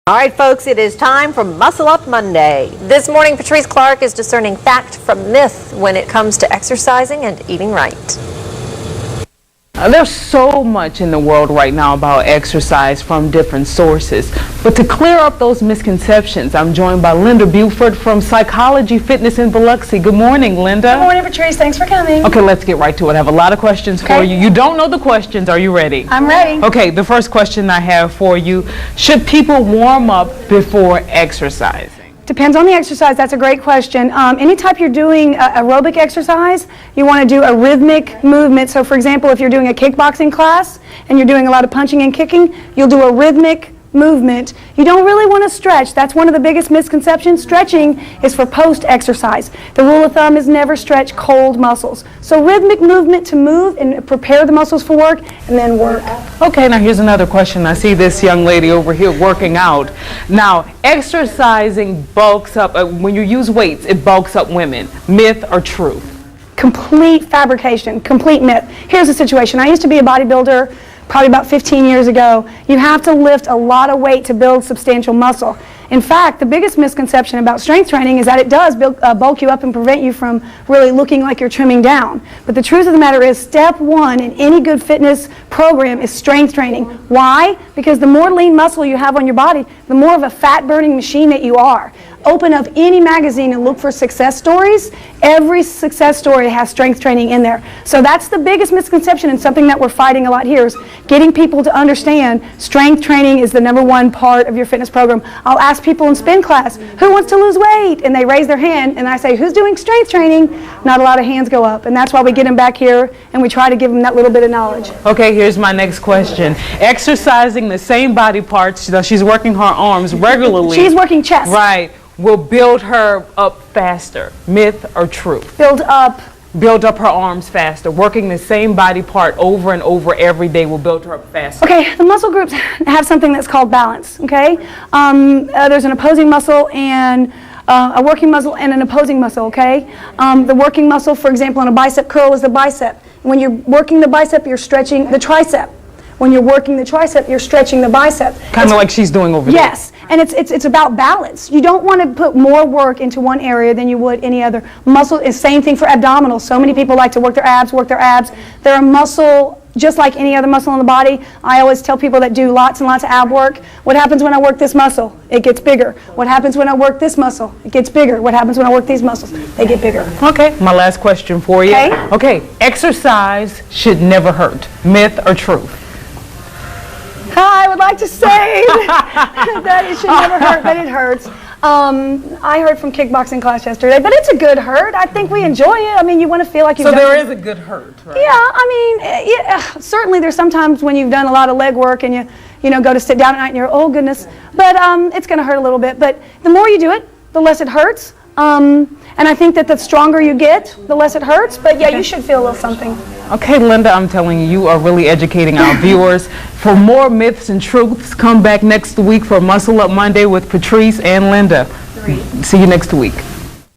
All right, folks, it is time for Muscle Up Monday. This morning, Patrice Clark is discerning fact from myth when it comes to exercising and eating right. There's so much in the world right now about exercise from different sources. But to clear up those misconceptions, I'm joined by Linda Buford from Cycology Fitness in Biloxi. Good morning, Linda. Good morning, Patrice. Thanks for coming. Okay, let's get right to it. I have a lot of questions for you. You don't know the questions. Are you ready? I'm ready. Okay, the first question I have for you, should people warm up before exercising? Depends on the exercise. That's a great question. Any type you're doing aerobic exercise, you want to do a rhythmic movement. So for example, if you're doing a kickboxing class and you're doing a lot of punching and kicking, you'll do a rhythmic movement. You don't really want to stretch. That's one of the biggest misconceptions. Stretching is for post-exercise. The rule of thumb is never stretch cold muscles. So rhythmic movement to move and prepare the muscles for work and then work. Okay, now here's another question. I see this young lady over here working out. Now, exercising bulks up, when you use weights, it bulks up women. Myth or truth? Complete fabrication, complete myth. Here's the situation. I used to be a bodybuilder probably about 15 years ago. You have to lift a lot of weight to build substantial muscle. In fact, the biggest misconception about strength training is that it does bulk you up and prevent you from really looking like you're trimming down. But the truth of the matter is, step one in any good fitness program is strength training. Why? Because the more lean muscle you have on your body, the more of a fat-burning machine that you are. Open up any magazine and look for success stories. Every success story has strength training in there. So that's the biggest misconception, and something that we're fighting a lot here is getting people to understand strength training is the #1 part of your fitness program. I'll ask people in spin class, who wants to lose weight? And they raise their hand, and I say, who's doing strength training? Not a lot of hands go up, and that's why we get them back here and we try to give them that little bit of knowledge. Okay, here's my next question. Exercising the same body parts, she's working her arms regularly. She's working chest. Right. Will build her up faster. Myth or truth? Build up her arms faster. Working the same body part over and over every day will build her up faster. Okay, the muscle groups have something that's called balance, okay? There's an opposing muscle and a working muscle and an opposing muscle, okay? The working muscle, for example, in a bicep curl is the bicep. When you're working the bicep, you're stretching the tricep. When you're working the tricep, you're stretching the bicep. Kind of like she's doing over there. Yes, and it's about balance. You don't want to put more work into one area than you would any other. Muscle is same thing for abdominals. So many people like to work their abs. They're a muscle just like any other muscle in the body. I always tell people that do lots and lots of ab work, what happens when I work this muscle? It gets bigger. What happens when I work this muscle? It gets bigger. What happens when I work these muscles? They get bigger. Okay, my last question for you. Okay, exercise should never hurt. Myth or truth? I would like to say that it should never hurt, but it hurts. I heard from kickboxing class yesterday, but it's a good hurt. I think we enjoy it. I mean, you want to feel like you've done. So there is a good hurt, right? Yeah, I mean, certainly there's sometimes when you've done a lot of leg work and you go to sit down at night and you're, oh goodness, but it's going to hurt a little bit. But the more you do it, the less it hurts. And I think that the stronger you get, the less it hurts. But yeah, you should feel a little something. Okay, Linda, I'm telling you, you are really educating our viewers. For more myths and truths, come back next week for Muscle Up Monday with Patrice and Linda. See you next week.